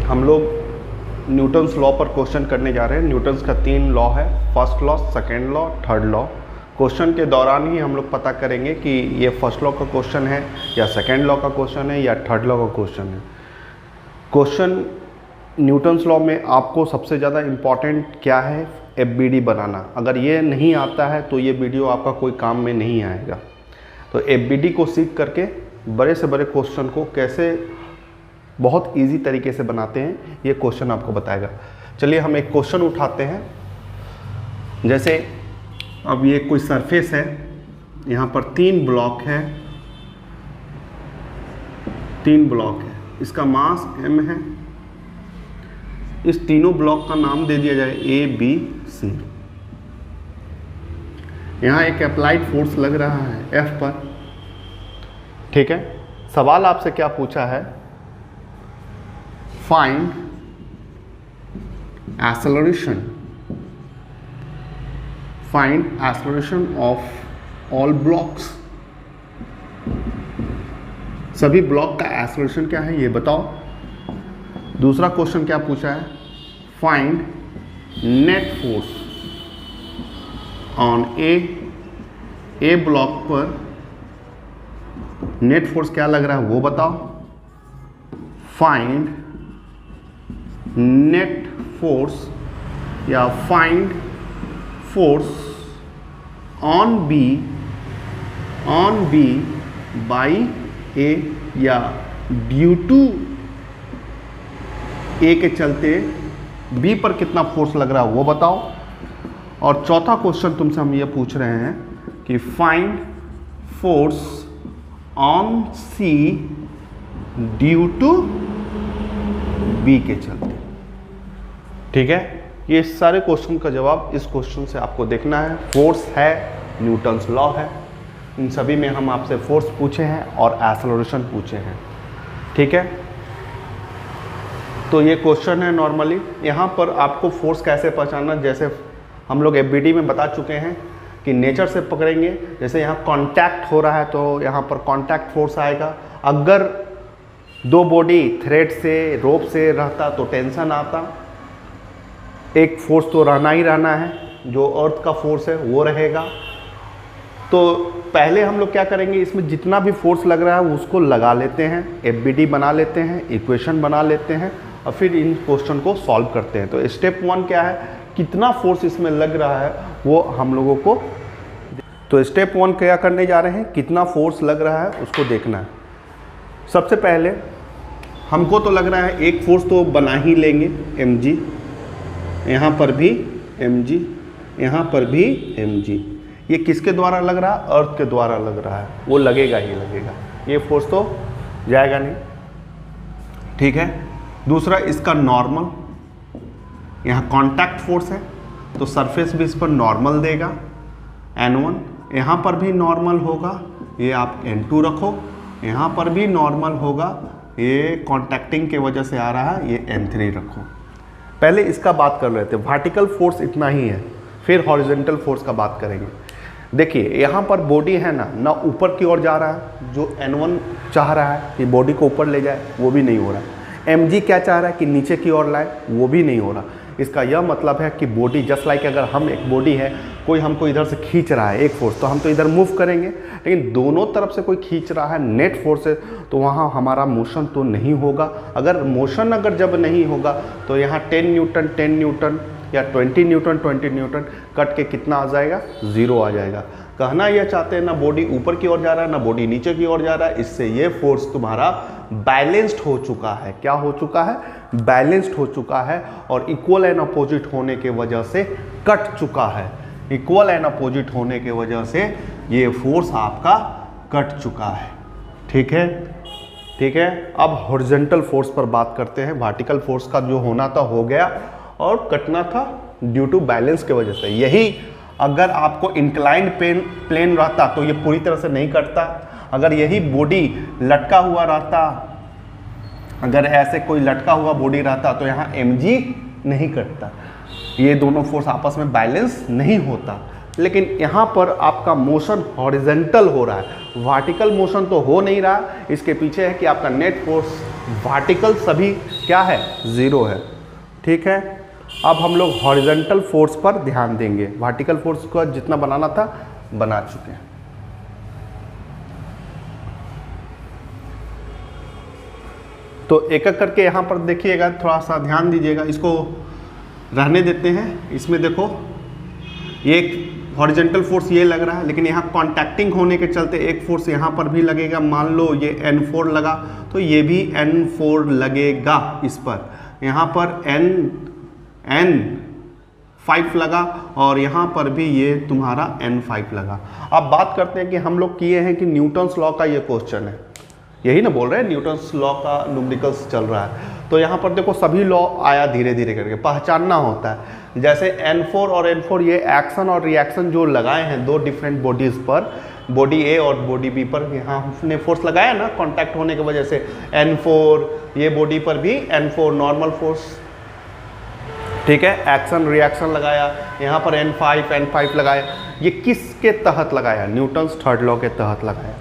हम लोग Newton's law पर क्वेश्चन करने जा रहे हैं। न्यूटन्स का 3 लॉ है, first law, second law, third law. Question के दौरान ही हम लोग पता करेंगे कि ये फर्स्ट लॉ का क्वेश्चन है या सेकेंड लॉ का क्वेश्चन है या थर्ड लॉ का क्वेश्चन है। क्वेश्चन न्यूटन्स लॉ में आपको सबसे ज़्यादा इम्पॉर्टेंट क्या है? एफबीडी बनाना। अगर ये नहीं आता है तो ये वीडियो आपका कोई काम में नहीं आएगा। तो एफबीडी को सीख करके बड़े से बड़े क्वेश्चन को कैसे बहुत इजी तरीके से बनाते हैं ये क्वेश्चन आपको बताएगा। चलिए हम एक क्वेश्चन उठाते हैं। जैसे अब ये कोई सरफेस है, यहाँ पर 3 ब्लॉक है, 3 ब्लॉक है, इसका मास m है। इस तीनों ब्लॉक का नाम दे दिया जाए A, B, C। यहाँ एक अप्लाइड फोर्स लग रहा है F पर, ठीक है। सवाल आपसे क्या पूछा है? Find acceleration, find acceleration of all blocks. सभी ब्लॉक का एक्सेलरेशन क्या है ये बताओ। दूसरा क्वेश्चन क्या पूछा है? Find net force on A block पर नेट फोर्स क्या लग रहा है वो बताओ। फाइंड नेट फोर्स या find force on B by A या ड्यू टू ए के चलते बी पर कितना फोर्स लग रहा है वो बताओ। और चौथा क्वेश्चन तुमसे हम ये पूछ रहे हैं कि find force on C due to B के चलते, ठीक है। ये सारे क्वेश्चन का जवाब इस क्वेश्चन से आपको देखना है। फोर्स है, न्यूटन्स लॉ है, इन सभी में हम आपसे फोर्स पूछे हैं और एक्सेलरेशन पूछे हैं, ठीक है। तो ये क्वेश्चन है नॉर्मली। यहाँ पर आपको फोर्स कैसे पहचानना, जैसे हम लोग एफबीडी में बता चुके हैं कि नेचर से पकड़ेंगे। जैसे यहाँ कांटेक्ट हो रहा है तो यहाँ पर कांटेक्ट फोर्स आएगा। अगर 2 बॉडी थ्रेड से, रोप से रहता तो टेंशन आता। एक फोर्स तो रहना ही रहना है, जो अर्थ का फोर्स है वो रहेगा। तो पहले हम लोग क्या करेंगे, इसमें जितना भी फोर्स लग रहा है उसको लगा लेते हैं, एफबीडी बना लेते हैं, इक्वेशन बना लेते हैं और फिर इन क्वेश्चन को सॉल्व करते हैं। तो स्टेप 1 क्या है, कितना फोर्स इसमें लग रहा है वो हम लोगों को। तो स्टेप 1 क्या करने जा रहे हैं, कितना फोर्स लग रहा है उसको देखना है। सबसे पहले हमको तो लग रहा है एक फोर्स तो बना ही लेंगे, mg। यहाँ पर भी mg, यहाँ पर भी mg। ये किसके द्वारा लग रहा है? अर्थ के द्वारा लग रहा है, वो लगेगा ही लगेगा, ये फोर्स तो जाएगा नहीं, ठीक है। दूसरा इसका नॉर्मल, यहाँ कांटेक्ट फोर्स है तो सरफेस भी इस पर नॉर्मल देगा n1। यहाँ पर भी नॉर्मल होगा, ये आप n2 रखो। यहाँ पर भी नॉर्मल होगा, ये कॉन्टैक्टिंग के वजह से आ रहा है, ये n3 रखो। पहले इसका बात कर रहे थे, वर्टिकल फोर्स इतना ही है, फिर हॉरिजॉन्टल फोर्स का बात करेंगे। देखिए यहाँ पर बॉडी है ना ऊपर की ओर जा रहा है, जो n1 चाह रहा है कि बॉडी को ऊपर ले जाए वो भी नहीं हो रहा है। mg क्या चाह रहा है कि नीचे की ओर लाए, वो भी नहीं हो रहा। इसका यह मतलब है कि बॉडी जस्ट लाइक, अगर हम एक बॉडी है, कोई हमको इधर से खींच रहा है एक फोर्स, तो हम तो इधर मूव करेंगे, लेकिन दोनों तरफ से कोई खींच रहा है नेट फोर्स है, तो वहाँ हमारा मोशन तो नहीं होगा। अगर मोशन अगर जब नहीं होगा तो यहाँ 10 न्यूटन या 20 न्यूटन कट के कितना आ जाएगा? 0 आ जाएगा। कहना यह चाहते हैं ना बॉडी ऊपर की ओर जा रहा है ना बॉडी नीचे की ओर जा रहा है, इससे ये फोर्स तुम्हारा बैलेंस्ड हो चुका है। क्या हो चुका है? बैलेंस्ड हो चुका है और इक्वल एंड अपोजिट होने के वजह से कट चुका है। इक्वल एंड अपोजिट होने के वजह से ये फोर्स आपका कट चुका है, ठीक है, ठीक है। अब हॉरिजॉन्टल फोर्स पर बात करते हैं। वर्टिकल फोर्स का जो होना था हो गया और कटना था ड्यू टू बैलेंस के वजह से। यही अगर आपको इंक्लाइंड प्लेन रहता तो ये पूरी तरह से नहीं कटता। अगर यही बॉडी लटका हुआ रहता, अगर ऐसे कोई लटका हुआ बॉडी रहता तो यहाँ mg नहीं कटता, ये दोनों फोर्स आपस में बैलेंस नहीं होता। लेकिन यहाँ पर आपका मोशन हॉरिजेंटल हो रहा है, वर्टिकल मोशन तो हो नहीं रहा। इसके पीछे है कि आपका नेट फोर्स वर्टिकल सभी क्या है, 0 है। ठीक है, अब हम लोग हॉरिजॉन्टल फोर्स पर ध्यान देंगे। वर्टिकल फोर्स को जितना बनाना था बना चुके हैं। तो एक एक करके यहाँ पर देखिएगा, थोड़ा सा ध्यान दीजिएगा, इसको रहने देते हैं। इसमें देखो ये एक हॉरिजॉन्टल फोर्स ये लग रहा है, लेकिन यहाँ कॉन्टैक्टिंग होने के चलते एक फोर्स यहाँ पर भी लगेगा। मान लो ये N4 लगा तो ये भी N4 लगेगा इस पर। यहाँ पर N5 लगा और यहाँ पर भी ये तुम्हारा N5 लगा। अब बात करते हैं कि हम लोग किए हैं कि न्यूटन्स लॉ का ये क्वेश्चन है, यही ना बोल रहे हैं, न्यूटन्स लॉ का न्यूमेरिकल्स चल रहा है। तो यहाँ पर देखो सभी लॉ आया धीरे धीरे करके, पहचानना होता है। जैसे N4 और N4 ये एक्शन और रिएक्शन जो लगाए हैं दो डिफरेंट बॉडीज पर, बॉडी ए और बॉडी बी पर, यहाँ हमने फोर्स लगाया ना कांटेक्ट होने की वजह से। N4 ये बॉडी पर भी N4 नॉर्मल फोर्स, ठीक है, एक्शन रिएक्शन लगाया। यहाँ पर N5 लगाया। ये किसके तहत लगाया, न्यूटन्स थर्ड लॉ के तहत लगाया।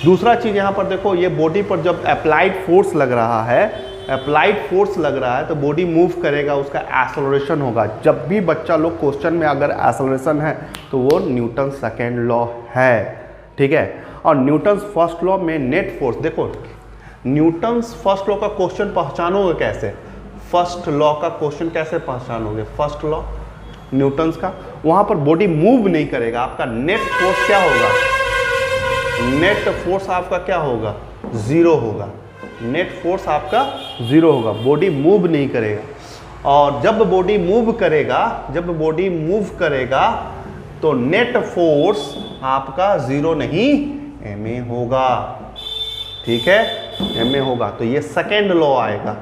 दूसरा चीज़ यहाँ पर देखो, ये बॉडी पर जब अप्लाइड फोर्स लग रहा है, अप्लाइड फोर्स लग रहा है तो बॉडी मूव करेगा, उसका एक्सेलरेशन होगा। जब भी बच्चा लोग क्वेश्चन में अगर एक्सेलरेशन है तो वो न्यूटन सेकेंड लॉ है, ठीक है। और न्यूटन्स फर्स्ट लॉ में नेट फोर्स, देखो न्यूटन्स फर्स्ट लॉ का क्वेश्चन पहचानोगे कैसे, फर्स्ट लॉ का क्वेश्चन कैसे पहचानोगे, फर्स्ट लॉ न्यूटन्स का, वहाँ पर बॉडी मूव नहीं करेगा, आपका नेट फोर्स क्या होगा, नेट फोर्स आपका क्या होगा, 0 होगा। नेट फोर्स आपका 0 होगा, बॉडी मूव नहीं करेगा। और जब बॉडी मूव करेगा, जब बॉडी मूव करेगा तो नेट फोर्स आपका 0 नहीं ma होगा, ठीक है, ma होगा। तो ये सेकेंड लॉ आएगा।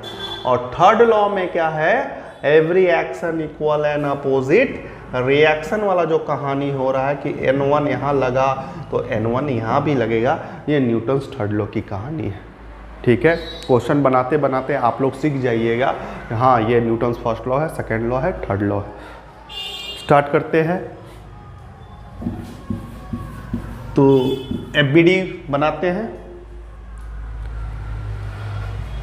और थर्ड लॉ में क्या है, every action equal and opposite reaction वाला जो कहानी हो रहा है कि N1 यहाँ लगा तो N1 यहाँ भी लगेगा, ये न्यूटन्स थर्ड लॉ की कहानी है, ठीक है। क्वेश्चन बनाते बनाते आप लोग सीख जाइएगा, हाँ ये न्यूटन्स फर्स्ट लॉ है, सेकेंड लॉ है, थर्ड लॉ है। स्टार्ट करते हैं। तो FBD बनाते हैं।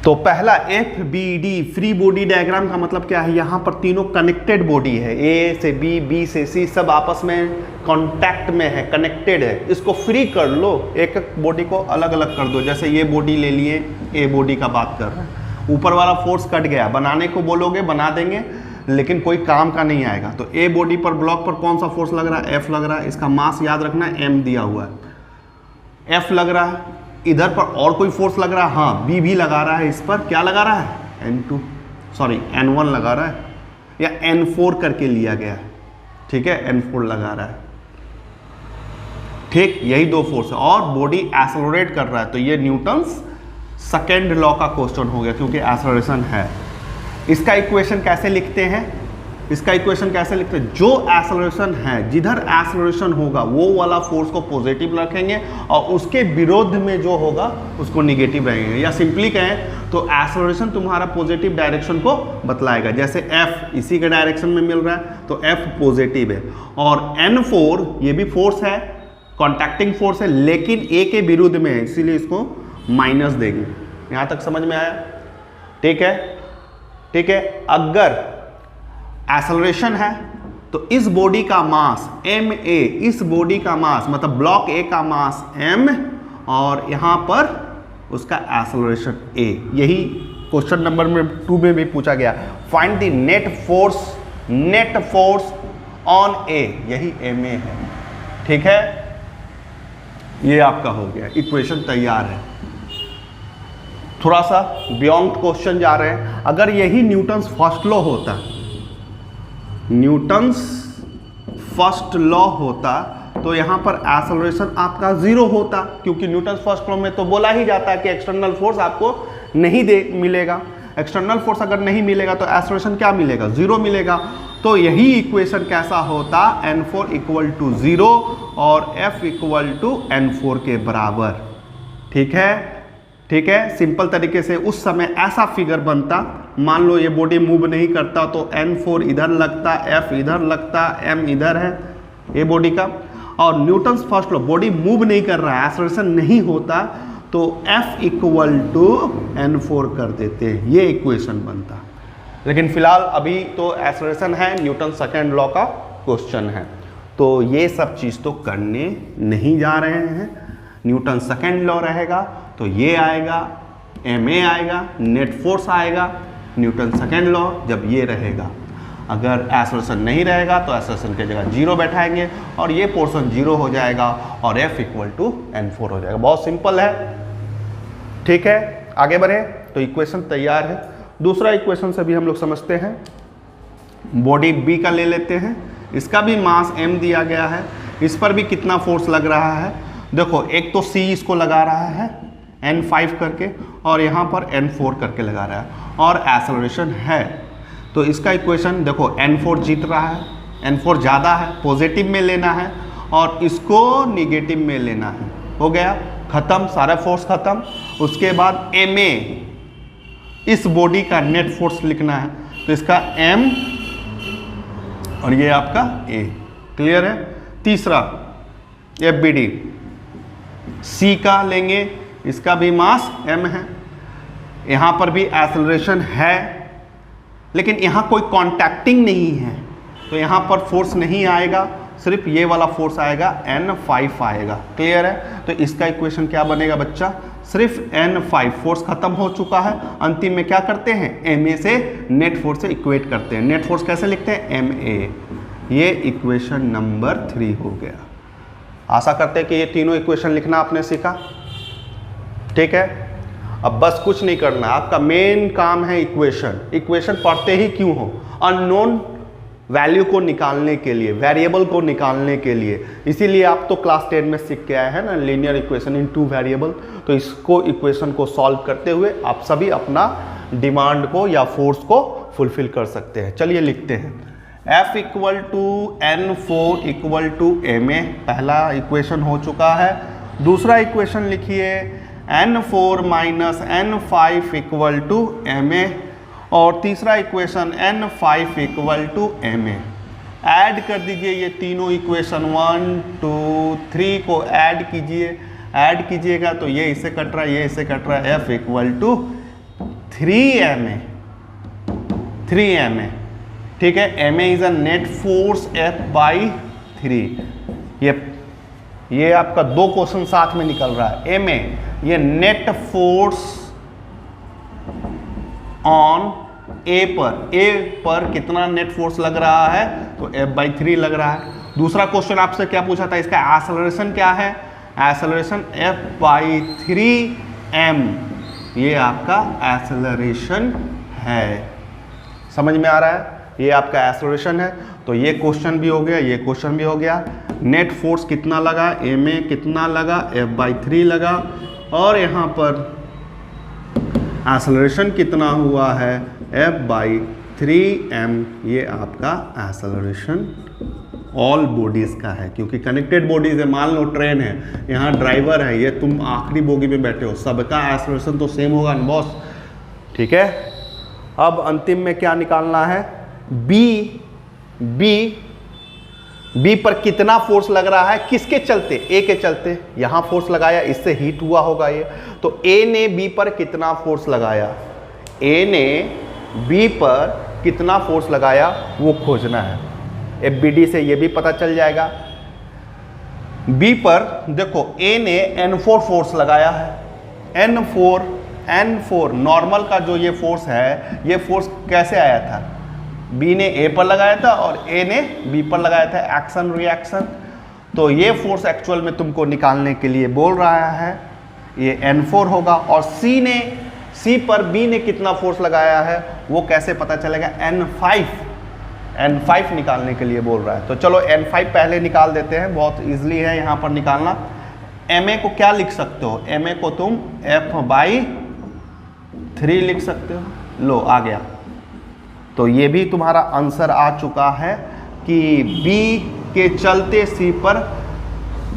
तो पहला FBD फ्री बॉडी डायग्राम का मतलब क्या है, यहाँ पर तीनों कनेक्टेड बॉडी है, A से B, B से C, सब आपस में कांटेक्ट में है, कनेक्टेड है। इसको फ्री कर लो, एक एक बॉडी को अलग अलग कर दो। जैसे ये बॉडी ले लिए, A बॉडी का बात कर रहे हैं, ऊपर वाला फोर्स कट गया, बनाने को बोलोगे बना देंगे, लेकिन कोई काम का नहीं आएगा। तो A बॉडी पर ब्लॉक पर कौन सा फोर्स लग रहा है, F लग रहा है। इसका मास याद रखना है, M दिया हुआ है, F लग रहा है। इधर पर और कोई फोर्स लग रहा है, हाँ B भी लगा रहा है। इस पर क्या लगा रहा है, N1 लगा रहा है, या N4 करके लिया गया है, ठीक है, N4 लगा रहा है, ठीक, यही दो फोर्स है। और बॉडी एक्सेलरेट कर रहा है, तो ये न्यूटन्स सेकेंड लॉ का क्वेश्चन हो गया, क्योंकि एक्सेलरेशन है। इसका इक्वेशन कैसे लिखते हैं, इसका इक्वेशन कैसे लिखते हैं, जो एक्सेलरेशन है, जिधर एक्सेलरेशन होगा वो वाला फोर्स को पॉजिटिव रखेंगे और उसके विरोध में जो होगा उसको निगेटिव रखेंगे। या सिंपली कहें तो एक्सेलरेशन तुम्हारा पॉजिटिव डायरेक्शन को बतलाएगा। जैसे F इसी के डायरेक्शन में मिल रहा है तो F पॉजिटिव है, और N4 ये भी फोर्स है, कॉन्टैक्टिंग फोर्स है, लेकिन A के विरुद्ध में है, इसीलिए इसको माइनस देंगे। यहाँ तक समझ में आया, ठीक है, ठीक है। अगर एक्सेलरेशन है तो इस बॉडी का मास ma, इस बॉडी का मास मतलब ब्लॉक A का मास m, और यहां पर उसका एक्सेलरेशन a। यही क्वेश्चन नंबर 2 में भी पूछा गया, find the net force on A, यही ma है, ठीक है। ये आपका हो गया, इक्वेशन तैयार है। थोड़ा सा बियॉन्ड क्वेश्चन जा रहे हैं। अगर यही न्यूटन्स फर्स्ट लॉ होता, न्यूटन्स फर्स्ट लॉ होता तो यहाँ पर एक्सेलरेशन आपका 0 होता, क्योंकि न्यूटन्स फर्स्ट लॉ में तो बोला ही जाता है कि एक्सटर्नल फोर्स आपको नहीं मिलेगा। एक्सटर्नल फोर्स अगर नहीं मिलेगा तो एक्सेलरेशन क्या मिलेगा, 0 मिलेगा। तो यही इक्वेशन कैसा होता, N4 = 0 और F = N4 के बराबर, ठीक है, ठीक है। सिंपल तरीके से उस समय ऐसा फिगर बनता, मान लो ये बॉडी मूव नहीं करता तो N4 इधर लगता, F इधर लगता, M इधर है ये बॉडी का। और Newton's first law, body move नहीं कर रहा है, एक्सेलरेशन नहीं होता, तो F इक्वल टू N4 कर देते हैं, ये इक्वेशन बनता। लेकिन फिलहाल अभी तो एक्सेलरेशन है, न्यूटन सेकेंड लॉ का क्वेश्चन है, तो ये सब चीज़ तो करने नहीं जा रहे हैं। न्यूटन सेकेंड लॉ रहेगा तो ये आएगा, ma आएगा, नेट फोर्स आएगा, न्यूटन सेकेंड लॉ जब ये रहेगा। अगर एक्सेलरेशन नहीं रहेगा तो एक्सेलरेशन की जगह 0 बैठाएंगे और ये पोर्शन 0 हो जाएगा और F इक्वल टू N4 हो जाएगा। बहुत सिंपल है, ठीक है। आगे बढ़े तो इक्वेशन तैयार है। दूसरा इक्वेशन से भी हम लोग समझते हैं। बॉडी B का ले लेते हैं, इसका भी मास m दिया गया है, इस पर भी कितना फोर्स लग रहा है। देखो एक तो C इसको लगा रहा है N5 करके और यहाँ पर N4 करके लगा रहा है और एक्सेलरेशन है, तो इसका इक्वेशन देखो N4 जीत रहा है, N4 ज़्यादा है, पॉजिटिव में लेना है और इसको निगेटिव में लेना है। हो गया, खत्म, सारा फोर्स खत्म। उसके बाद ma, इस बॉडी का नेट फोर्स लिखना है, तो इसका m और ये आपका a। क्लियर है। तीसरा FBD, C का लेंगे, इसका भी मास m है, यहाँ पर भी एक्सेलरेशन है लेकिन यहाँ कोई कॉन्टैक्टिंग नहीं है तो यहाँ पर फोर्स नहीं आएगा, सिर्फ ये वाला फोर्स आएगा, N5 आएगा। क्लियर है। तो इसका इक्वेशन क्या बनेगा बच्चा, सिर्फ N5, फोर्स खत्म हो चुका है। अंतिम में क्या करते हैं, ma से नेट फोर्स से इक्वेट करते हैं। नेट फोर्स कैसे लिखते हैं, ma। ये इक्वेशन नंबर 3 हो गया। आशा करते हैं कि ये तीनों इक्वेशन लिखना आपने सीखा, ठीक है। अब बस कुछ नहीं करना, आपका मेन काम है इक्वेशन। इक्वेशन पढ़ते ही क्यों हो, अननोन वैल्यू को निकालने के लिए, वेरिएबल को निकालने के लिए। इसीलिए आप तो क्लास 10 में सीख के आए हैं ना, लीनियर इक्वेशन इन 2 वेरिएबल। तो इसको इक्वेशन को सॉल्व करते हुए आप सभी अपना डिमांड को या फोर्स को फुलफिल कर सकते हैं। चलिए लिखते हैं, F equal to N4 equal to ma, पहला इक्वेशन हो चुका है। दूसरा इक्वेशन लिखिए, N4 minus N5 equal to ma और तीसरा equation N5 equal to ma। Add कर दीजिए ये तीनों इक्वेशन, 1 2 3 को ऐड कीजिए। ऐड कीजिएगा तो ये इससे कट रहा है, ये इससे कट रहा है, F इक्वल टू 3ma, ठीक है। ma is a net force F by 3। ये आपका 2 क्वेश्चन साथ में निकल रहा है। ma ये नेट फोर्स ऑन A पर कितना नेट फोर्स लग रहा है, तो F/3 लग रहा है। दूसरा क्वेश्चन आपसे क्या पूछा था, इसका एक्सेलरेशन क्या है, एक्सेलरेशन F/3m, ये आपका एक्सेलरेशन है। समझ में आ रहा है, ये आपका एक्सेलरेशन है। तो ये क्वेश्चन भी हो गया, ये क्वेश्चन भी हो गया। नेट फोर्स कितना लगा, ma कितना लगा, F/3 लगा और यहाँ पर एक्सेलरेशन कितना हुआ है, F/3m, ये आपका एक्सेलरेशन ऑल बॉडीज़ का है, क्योंकि कनेक्टेड बॉडीज़ है। मान लो ट्रेन है, यहाँ ड्राइवर है, ये तुम आखिरी बोगी में बैठे हो, सबका एक्सेलरेशन तो सेम होगा ना बॉस, ठीक है। अब अंतिम में क्या निकालना है, बी पर कितना फोर्स लग रहा है, किसके चलते, ए के चलते। यहां फोर्स लगाया, इससे हीट हुआ होगा ये, तो ए ने बी पर कितना फोर्स लगाया, ए ने बी पर कितना फोर्स लगाया वो खोजना है। FBD से ये भी पता चल जाएगा। बी पर देखो ए ने N4 फोर्स लगाया है। N4 नॉर्मल का जो ये फोर्स है, ये फोर्स कैसे आया था, बी ने ए पर लगाया था और ए ने बी पर लगाया था, एक्शन रिएक्शन। तो ये फोर्स एक्चुअल में तुमको निकालने के लिए बोल रहा है, ये N4 होगा। और सी पर बी ने कितना फोर्स लगाया है वो कैसे पता चलेगा, N5 निकालने के लिए बोल रहा है। तो चलो N5 पहले निकाल देते हैं, बहुत इजीली है यहाँ पर निकालना। ma को क्या लिख सकते हो, ma को तुम F/3 लिख सकते हो। लो आ गया। तो ये भी तुम्हारा आंसर आ चुका है कि B के चलते C पर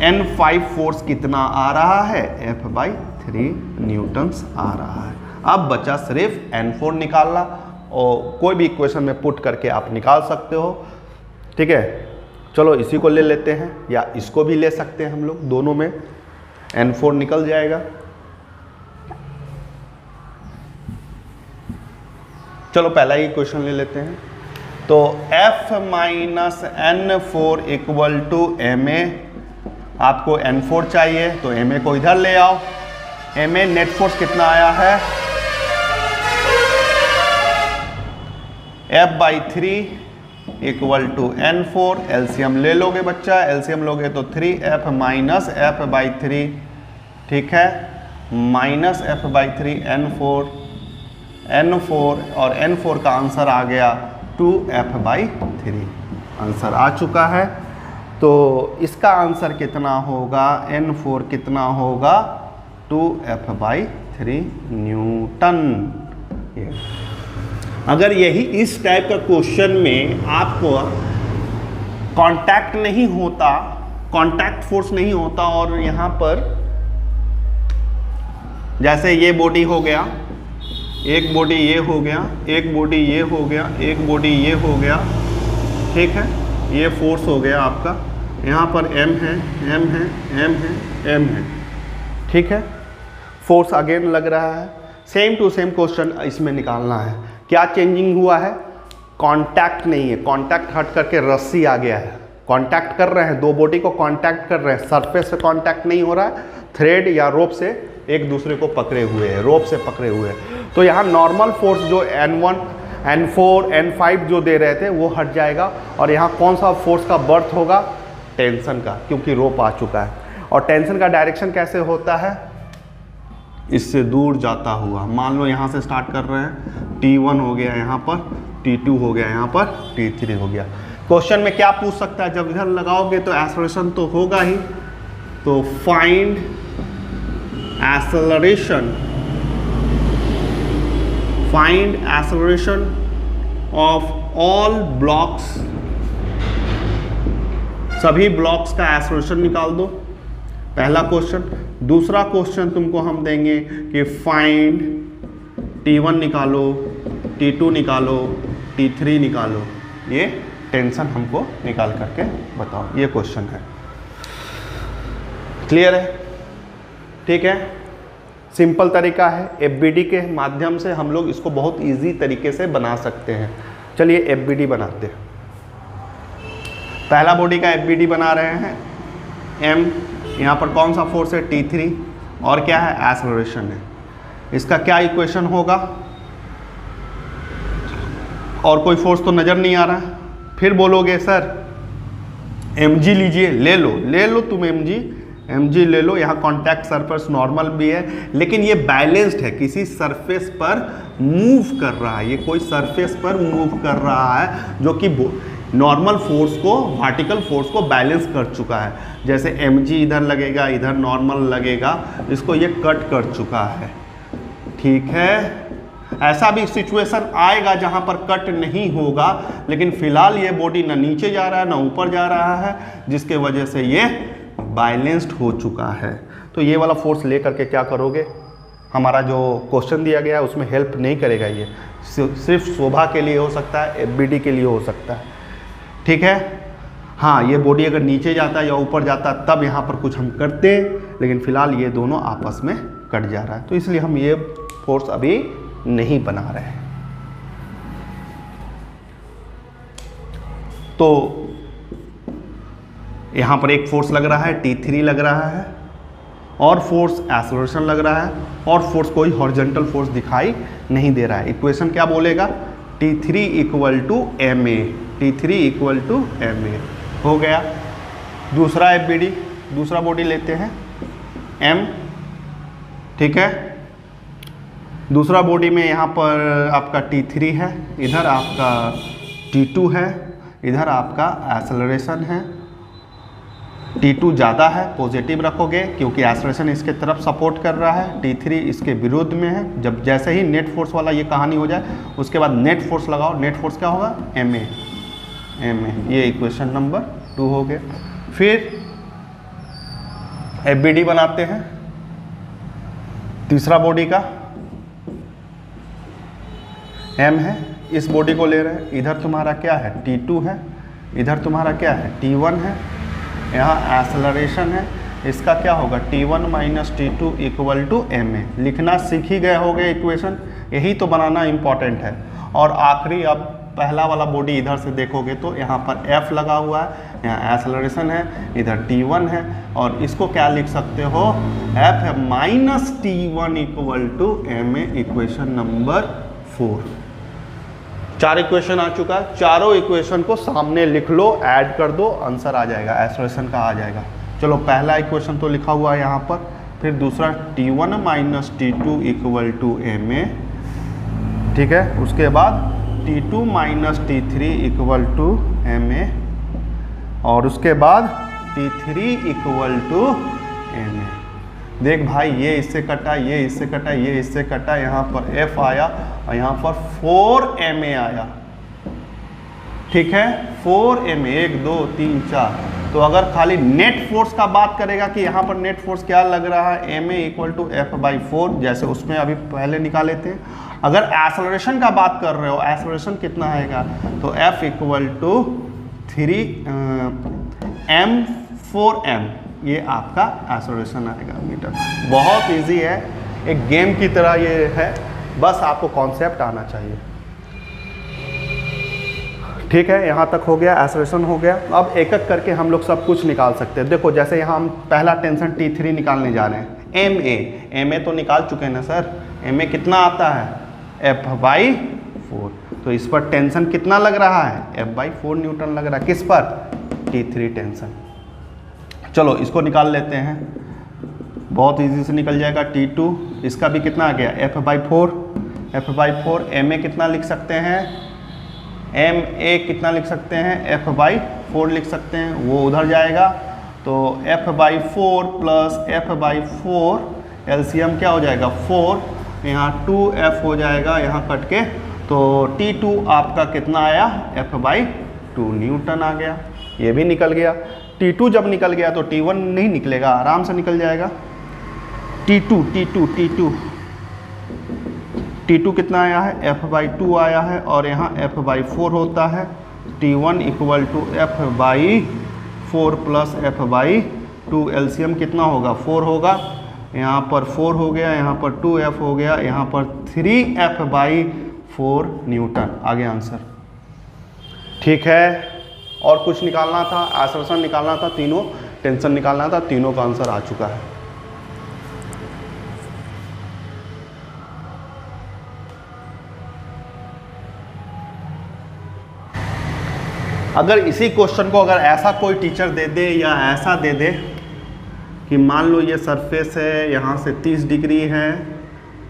N5 फोर्स कितना आ रहा है, F/3 न्यूटन्स आ रहा है। अब बचा सिर्फ N4 निकालना, और कोई भी इक्वेशन में पुट करके आप निकाल सकते हो, ठीक है। चलो इसी को ले लेते हैं या इसको भी ले सकते हैं हम लोग, दोनों में N4 निकल जाएगा। चलो पहला ही क्वेश्चन ले लेते हैं। तो F minus N4 equal to MA, आपको N4 चाहिए तो MA को इधर ले आओ। MA नेट फोर्स कितना आया है, F/3 equal to N4। LCM ले लोगे बच्चा, एलसीएम लोगे तो 3F माइनस F/3, ठीक है, माइनस F/3 N4 और N4 का आंसर आ गया 2F/3, आंसर आ चुका है। तो इसका आंसर कितना होगा, N4 कितना होगा, 2F/3 न्यूटन। अगर यही इस टाइप का क्वेश्चन में आपको कांटेक्ट नहीं होता, कांटेक्ट फोर्स नहीं होता, और यहाँ पर जैसे ये बॉडी हो गया, एक बॉडी ये हो गया, एक बॉडी ये हो गया, एक बॉडी ये हो गया, ठीक है, ये फोर्स हो गया आपका, यहाँ पर M है, M है, M है, M है, ठीक है, फोर्स अगेन लग रहा है। सेम टू सेम क्वेश्चन इसमें निकालना है। क्या चेंजिंग हुआ है, कांटेक्ट नहीं है, कांटेक्ट हट करके रस्सी आ गया है। कांटेक्ट कर रहे हैं, दो बॉडी को कांटेक्ट कर रहे हैं, सरफेस से कांटेक्ट नहीं हो रहा है, थ्रेड या रोप से एक दूसरे को पकड़े हुए हैं, रोप से पकड़े हुए हैं। तो यहाँ नॉर्मल फोर्स जो N1, N4, N5 जो दे रहे थे वो हट जाएगा, और यहाँ कौन सा फोर्स का बर्थ होगा, टेंशन का, क्योंकि रोप आ चुका है। और टेंशन का डायरेक्शन कैसे होता है, इससे दूर जाता हुआ। मान लो यहाँ से स्टार्ट कर रहे हैं, T1 हो गया यहाँ पर, T2 हो गया यहाँ पर, T3 हो गया। क्वेश्चन में क्या पूछ सकता है, जब इधर लगाओगे तो एक्सेलरेशन तो होगा ही, तो find acceleration, find acceleration of all blocks, सभी ब्लॉक्स का एक्सेलरेशन निकाल दो, पहला क्वेश्चन। दूसरा क्वेश्चन तुमको हम देंगे कि फाइंड T1 निकालो, T2 निकालो, T3 निकालो, ये टेंशन हमको निकाल करके बताओ, ये क्वेश्चन है। क्लियर है, ठीक है, सिंपल तरीका है, FBD के माध्यम से हम लोग इसको बहुत इजी तरीके से बना सकते हैं। चलिए FBD बनाते हैं। पहला बॉडी का FBD बना रहे हैं, M, यहाँ पर कौन सा फोर्स है, T3, और क्या है, एक्सेलरेशन है। इसका क्या इक्वेशन होगा, और कोई फोर्स तो नज़र नहीं आ रहा है। फिर बोलोगे सर mg लीजिए, ले लो तुम mg ले लो। यहाँ कॉन्टैक्ट सरफेस नॉर्मल भी है, लेकिन ये बैलेंस्ड है, किसी सरफेस पर मूव कर रहा है, ये कोई सरफेस पर मूव कर रहा है जो कि नॉर्मल फोर्स को, वर्टिकल फोर्स को बैलेंस कर चुका है। जैसे mg इधर लगेगा, इधर नॉर्मल लगेगा, इसको ये कट कर चुका है, ठीक है। ऐसा भी सिचुएशन आएगा जहां पर कट नहीं होगा, लेकिन फिलहाल ये बॉडी ना नीचे जा रहा है ना ऊपर जा रहा है, जिसके वजह से ये बैलेंस्ड हो चुका है। तो ये वाला फोर्स ले करके क्या करोगे, हमारा जो क्वेश्चन दिया गया है उसमें हेल्प नहीं करेगा, ये सिर्फ शोभा के लिए हो सकता है, FBD के लिए हो सकता है, ठीक है। हाँ, ये बॉडी अगर नीचे जाता है या ऊपर जाता है तब यहाँ पर कुछ हम करते, लेकिन फिलहाल ये दोनों आपस में कट जा रहा है, तो इसलिए हम ये फोर्स अभी नहीं बना रहे हैं। तो यहाँ पर एक फोर्स लग रहा है, T3 लग रहा है, और फोर्स एक्सेलरेशन लग रहा है, और फोर्स कोई हॉरिजॉन्टल फोर्स दिखाई नहीं दे रहा है। इक्वेशन क्या बोलेगा, T3 equal to MA, T3 equal to MA हो गया। दूसरा FBD, दूसरा बॉडी लेते हैं M, ठीक है। दूसरा बॉडी में यहाँ पर आपका T3 है, इधर आपका T2 है, इधर आपका एक्सेलरेशन है। T2 ज़्यादा है, पॉजिटिव रखोगे क्योंकि एक्सेलरेशन इसके तरफ सपोर्ट कर रहा है, T3 इसके विरुद्ध में है। जब जैसे ही नेट फोर्स वाला ये कहानी हो जाए उसके बाद नेट फोर्स लगाओ, नेट फोर्स क्या होगा, MA, ये इक्वेशन नंबर 2 हो गया। फिर FBD बनाते हैं, तीसरा बॉडी का M है, इस बॉडी को ले रहे हैं, इधर तुम्हारा क्या है, T2 है, इधर तुम्हारा क्या है, T1 है, यहाँ एक्सेलरेशन है, इसका क्या होगा, T1 minus T2 equal to MA। लिखना सीख ही गए होगे इक्वेशन, यही तो बनाना इम्पॉर्टेंट है। और आखिरी अब पहला वाला बॉडी इधर से देखोगे तो यहाँ पर F लगा हुआ है, यहाँ एक्सेलरेशन है, इधर T1 है, और इसको क्या लिख सकते हो, F है minus T1 equal to ma equation number 4। 4 equation आ चुका है, चारों इक्वेशन को सामने लिख लो, ऐड कर दो, आंसर आ जाएगा, एक्सेलरेशन का आ जाएगा। चलो पहला इक्वेशन तो लिखा हुआ है यहाँ पर, फिर दूसरा T1 minus T2 equal to ma, ठीक है। उसके बाद T2 minus T3 equal to ma, और उसके बाद T3 इक्वल टू ma। देख भाई, ये इससे कटा, ये इससे कटा, ये इससे कटा, यहाँ पर F आया और यहाँ पर 4ma आया, ठीक है। 4ma 1 2 3 4। तो अगर खाली नेट फोर्स का बात करेगा कि यहाँ पर नेट फोर्स क्या लग रहा है, ma इक्वल टू F/4, जैसे उसमें अभी पहले निकाले थे। अगर एक्सेलरेशन का बात कर रहे हो, एक्सेलरेशन कितना आएगा, तो F इक्वल टू 3m/4m, ये आपका एक्सेलरेशन आएगा मीटर। बहुत इजी है, एक गेम की तरह ये है, बस आपको कॉन्सेप्ट आना चाहिए, ठीक है। यहाँ तक हो गया, एक्सेलरेशन हो गया। अब एक एक करके हम लोग सब कुछ निकाल सकते हैं। देखो जैसे यहाँ हम पहला टेंशन T3 निकालने जा रहे हैं, ma तो निकाल चुके हैं ना सर, ma कितना आता है, F/4। तो इस पर टेंशन कितना लग रहा है, F/4 न्यूटन लग रहा है, किस पर, T3 टेंशन। चलो इसको निकाल लेते हैं, बहुत इजी से निकल जाएगा। T2, इसका भी कितना आ गया, F/4, ma कितना लिख सकते हैं, ma कितना लिख सकते हैं, F/4 लिख सकते हैं, वो उधर जाएगा। तो F/4 प्लस F/4 एलसीएम क्या हो जाएगा, 4, यहाँ 2F हो जाएगा, यहाँ कट के। तो T2 आपका कितना आया, F/2 न्यूटन आ गया, ये भी निकल गया। T2 जब निकल गया तो T1 नहीं निकलेगा, आराम से निकल जाएगा। T2 कितना आया है, F/2 आया है, और यहाँ F/4 होता है। T1 equal to F/4 plus F/2, LCM कितना होगा, 4 होगा, यहाँ पर 4 हो गया, यहाँ पर 2F हो गया, यहाँ पर 3F/4 न्यूटन आ गया आंसर, ठीक है। और कुछ निकालना था, एक्सेलरेशन निकालना था, तीनों टेंशन निकालना था, तीनों का आंसर आ चुका है। अगर इसी क्वेश्चन को अगर ऐसा कोई टीचर दे दे या ऐसा दे दे कि मान लो ये सरफेस है, यहाँ से 30 डिग्री है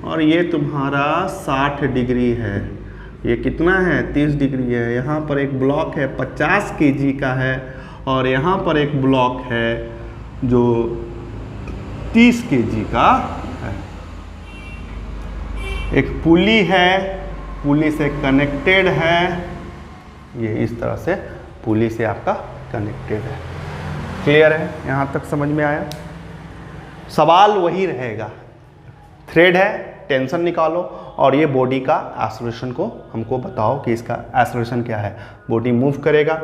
और ये तुम्हारा 60 डिग्री है, ये कितना है, 30 डिग्री है। यहाँ पर एक ब्लॉक है 50 kg का है, और यहाँ पर एक ब्लॉक है जो 30 kg का है। एक पुली है, पुली से कनेक्टेड है, ये इस तरह से पुली से आपका कनेक्टेड है। क्लियर है, यहाँ तक समझ में आया। सवाल वही रहेगा, थ्रेड है, टेंशन निकालो, और ये बॉडी का एक्सेलरेशन को हमको बताओ कि इसका एक्सेलरेशन क्या है। बॉडी मूव करेगा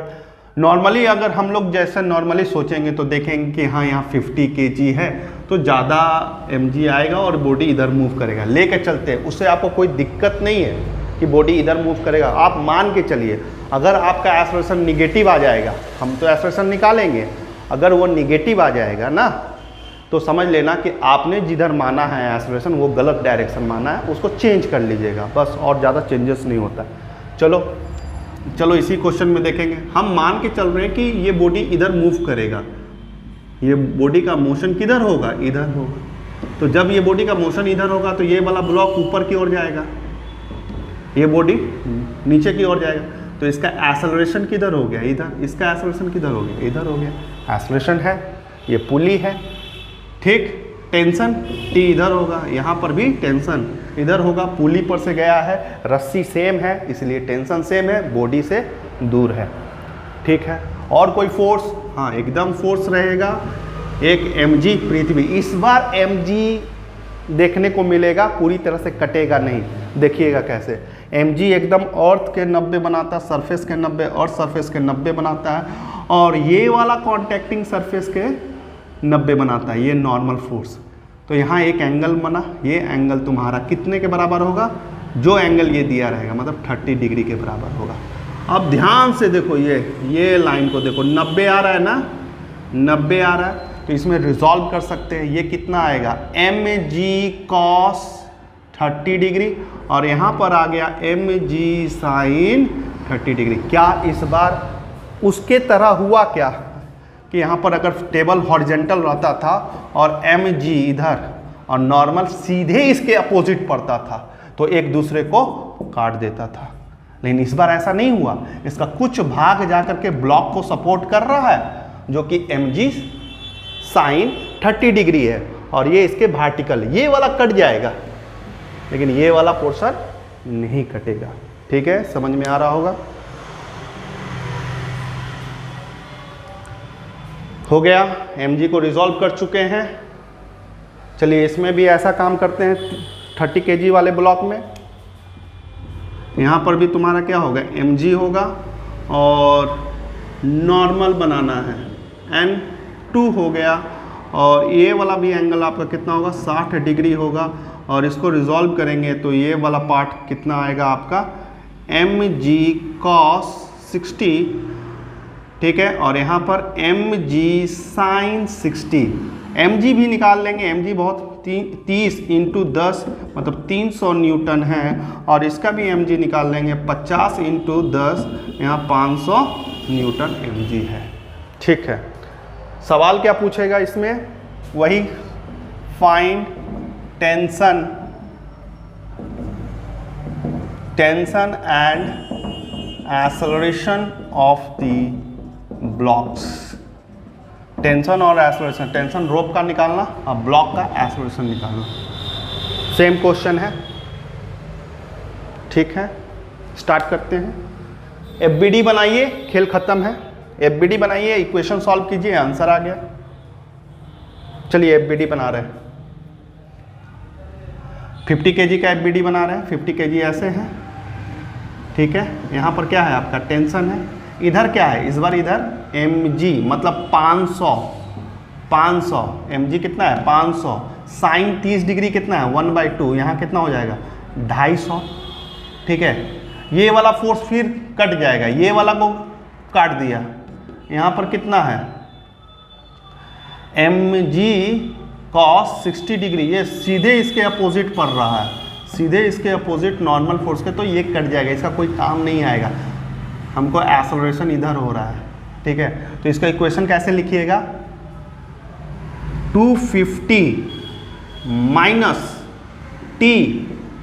नॉर्मली, अगर हम लोग जैसे नॉर्मली सोचेंगे तो देखेंगे कि हाँ यहाँ 50 kg है तो ज़्यादा mg आएगा और बॉडी इधर मूव करेगा। लेके चलते हैं, उससे आपको कोई दिक्कत नहीं है कि बॉडी इधर मूव करेगा। आप मान के चलिए अगर आपका एक्सेलरेशन निगेटिव आ जाएगा, हम तो एक्सेलरेशन निकालेंगे, अगर वो निगेटिव आ जाएगा ना तो समझ लेना कि आपने जिधर माना है एक्सेलरेशन वो गलत डायरेक्शन माना है, उसको चेंज कर लीजिएगा बस, और ज़्यादा चेंजेस नहीं होता। चलो इसी क्वेश्चन में देखेंगे। हम मान के चल रहे हैं कि ये बॉडी इधर मूव करेगा, ये बॉडी का मोशन किधर होगा, इधर होगा। तो जब ये बॉडी का मोशन इधर होगा तो ये वाला ब्लॉक ऊपर की ओर जाएगा, ये बॉडी नीचे की ओर जाएगा। तो इसका एक्सेलरेशन किधर हो गया, इधर। इसका एक्सेलरेशन किधर हो गया, इधर हो गया। एक्सेलरेशन है, ये पुली है, ठीक। टेंशन T इधर होगा, यहाँ पर भी टेंशन इधर होगा, पुली पर से गया है, रस्सी सेम है इसलिए टेंशन सेम है, बॉडी से दूर है, ठीक है। और कोई फोर्स, हाँ एकदम फोर्स रहेगा, एक mg पृथ्वी। इस बार mg देखने को मिलेगा, पूरी तरह से कटेगा नहीं, देखिएगा कैसे। mg एकदम अर्थ के 90 बनाता है, सरफेस के 90, अर्थ सरफेस के 90 बनाता है, और ये वाला कॉन्टैक्टिंग सरफेस के 90 बनाता है, ये नॉर्मल फोर्स। तो यहाँ एक एंगल बना, ये एंगल तुम्हारा कितने के बराबर होगा, जो एंगल ये दिया रहेगा मतलब 30 डिग्री के बराबर होगा। अब ध्यान से देखो ये लाइन को देखो, 90 आ रहा है ना, 90 आ रहा है, तो इसमें रिजॉल्व कर सकते हैं। ये कितना आएगा mg cos 30 डिग्री और यहाँ पर आ गया mg sin 30 डिग्री। क्या इस बार उसके तरह हुआ क्या कि यहाँ पर अगर टेबल हॉरिजेंटल रहता था और mg इधर और नॉर्मल सीधे इसके अपोजिट पड़ता था तो एक दूसरे को काट देता था, लेकिन इस बार ऐसा नहीं हुआ। इसका कुछ भाग जाकर के ब्लॉक को सपोर्ट कर रहा है जो कि mg sin 30 डिग्री है और ये इसके वर्टिकल, ये वाला कट जाएगा लेकिन ये वाला पोर्शन नहीं कटेगा। ठीक है, समझ में आ रहा होगा। हो गया, mg को रिजॉल्व कर चुके हैं। चलिए इसमें भी ऐसा काम करते हैं 30 kg वाले ब्लॉक में। यहाँ पर भी तुम्हारा क्या होगा, mg होगा और नॉर्मल बनाना है n2 हो गया और ये वाला भी एंगल आपका कितना होगा, 60 डिग्री होगा और इसको रिजॉल्व करेंगे तो ये वाला पार्ट कितना आएगा आपका mg cos 60, ठीक है, और यहाँ पर mg sin 60। mg भी निकाल लेंगे, mg बहुत 30 × 10 मतलब 300 न्यूटन है और इसका भी mg निकाल लेंगे 50 × 10, यहाँ 500 न्यूटन mg है। ठीक है, सवाल क्या पूछेगा इसमें, वही find tension and acceleration of the blocks. Tension और एक्सेलरेशन, टेंशन रोप का निकालना और ब्लॉक का एक्सेलरेशन निकालना, सेम क्वेश्चन है। ठीक है, स्टार्ट करते हैं। एफबीडी बनाइए, खेल खत्म है। एफबीडी बनाइए, इक्वेशन सॉल्व कीजिए, आंसर आ गया। चलिए एफबीडी बना रहे हैं, 50 kg का एफबीडी बना रहे हैं। 50 kg ऐसे है, ठीक है। यहाँ पर क्या है आपका टेंशन है, इधर क्या है इस बार, इधर mg मतलब 500 mg कितना है 500, साइन 30 डिग्री कितना है 1/2, यहाँ कितना हो जाएगा 250। ठीक है, ये वाला फोर्स फिर कट जाएगा, ये वाला को काट दिया, यहाँ पर कितना है mg cos 60 डिग्री, ये सीधे इसके अपोजिट पड़ रहा है, सीधे इसके अपोजिट नॉर्मल फोर्स के, तो ये कट जाएगा, इसका कोई काम नहीं आएगा। हमको एक्सेलरेशन इधर हो रहा है। ठीक है, तो इसका इक्वेशन कैसे लिखिएगा, 250 minus t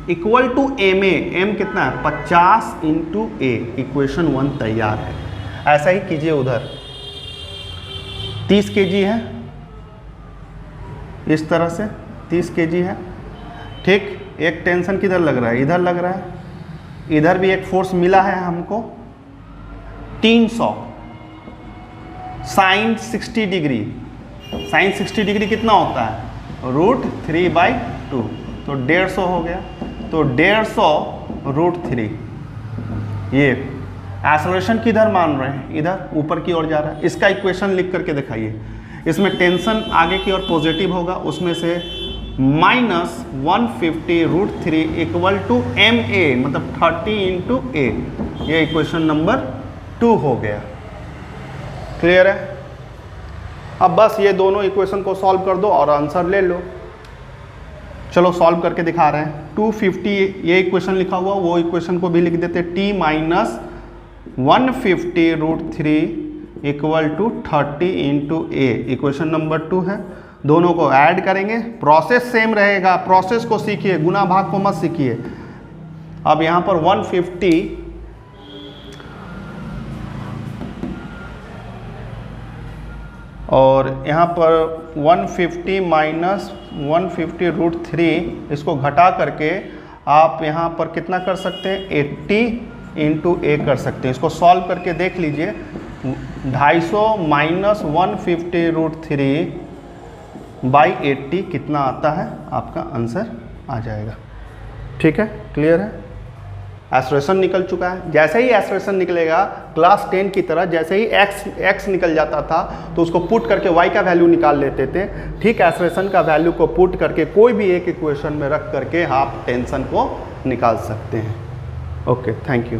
equal to ma, m कितना है 50 × a, इक्वेशन 1 तैयार है। ऐसा ही कीजिए, उधर 30 kg है, इस तरह से 30 kg है। ठीक, एक टेंशन किधर लग रहा है, इधर लग रहा है, इधर भी एक फोर्स मिला है हमको 300 साइन 60 डिग्री, साइन 60 डिग्री कितना होता है √3/2, तो 150 हो गया, तो 150 √3। ये एक्सेलरेशन किधर मान रहे हैं, इधर ऊपर की ओर जा रहा है। इसका इक्वेशन लिख करके दिखाइए, इसमें टेंशन आगे की ओर पॉजिटिव होगा, उसमें से -150 √3 इक्वल टू ma मतलब 30 × a, ये इक्वेशन नंबर 2 हो गया। क्लियर है। अब बस ये दोनों इक्वेशन को सॉल्व कर दो और आंसर ले लो। चलो सॉल्व करके दिखा रहे हैं। 250 ये इक्वेशन लिखा हुआ, वो इक्वेशन को भी लिख देते, t - 150 √3 equal to 30 × a, equation number 2 है। दोनों को ऐड करेंगे, प्रोसेस सेम रहेगा, प्रोसेस को सीखिए, गुना भाग को मत सीखिए। अब यहाँ पर 150 और यहाँ पर 150 माइनस 150 √3, इसको घटा करके आप यहाँ पर कितना कर सकते हैं 80 × a कर सकते हैं। इसको सॉल्व करके देख लीजिए, 250 माइनस 150 √3 बाई 80 कितना आता है, आपका आंसर आ जाएगा। ठीक है, क्लियर है। एक्सेलरेशन निकल चुका है। जैसे ही एक्सेलरेशन निकलेगा क्लास 10 की तरह, जैसे ही x निकल जाता था तो उसको पुट करके y का वैल्यू निकाल लेते थे। ठीक, एक्सेलरेशन का वैल्यू को पुट करके कोई भी एक इक्वेशन में रख करके आप टेंशन को निकाल सकते हैं। Okay, thank you.